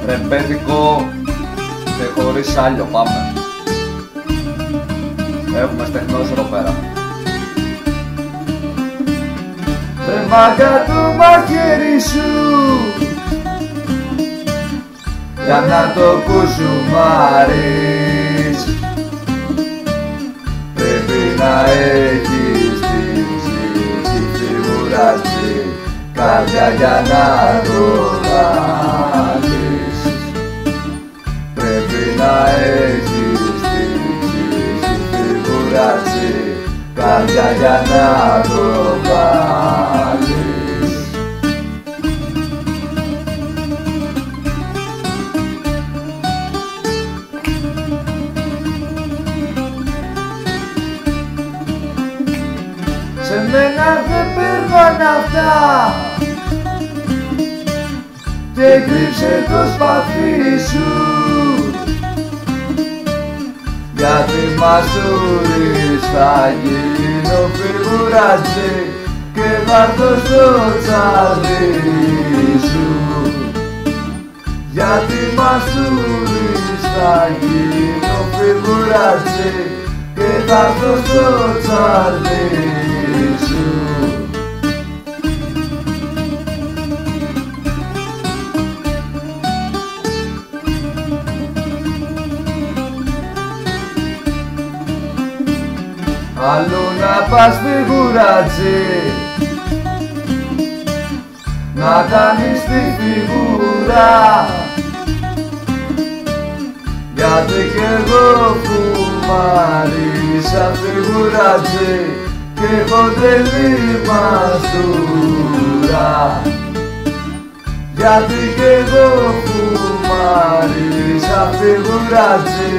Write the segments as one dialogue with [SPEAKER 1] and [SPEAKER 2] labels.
[SPEAKER 1] Ρεμπέτικο και χωρίς άλλο, πάμε. Έχουμε στεχνός εδώ πέρα. Ρε μάγκα του μαχαίρι σου, για να το κουσουμάρεις πρέπει να έχεις την ψυχή βουράτζη, καρδιά για να το βάλεις. Πρέπει να έχεις την ψυχή βουράτζη, καρδιά για να το βάλεις. Σε μένα δεν περνάνε αυτά και κρύψε το σπαθί σου, γιατί μαστούρης θα γίνω φιγουράτζι και θα έρθω στο τσάρλι σου. Γιατί μαστούρης θα γίνω φιγουράτζι και θα έρθω στο τσάρλι σου. Αλλού να πας φιγουράτζι, να κάνεις τη φιγούρα, γιατί κι εγώ φουμάρισα φιγουράτζι και έχω τρελή μαστούρα. Γιατί κι εγώ φουμάρισα φιγουράτζι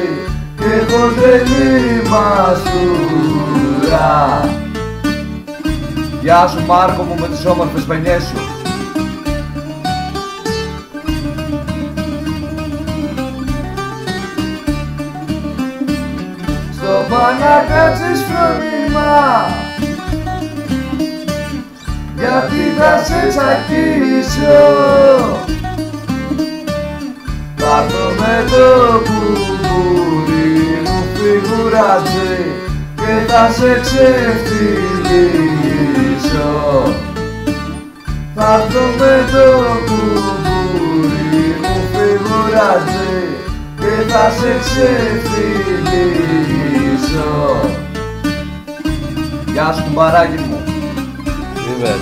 [SPEAKER 1] και έχω τρελή μαστούρα. Γεια σου Μάρκο μου με τις όμορφες παινιές σου. Στο να κάτσεις φρόνημα, γιατί θα σε τσακίσω. Θα έρθω με το κουμπούρι μου φιγουράτζι και θα σε ξεφτυλίσω. Θα έρθω με το κουμπούρι μου φιγουράτζι και θα σε ξεφτυλίσω. Γεια σου κουμπαράκι μου.
[SPEAKER 2] Είπες.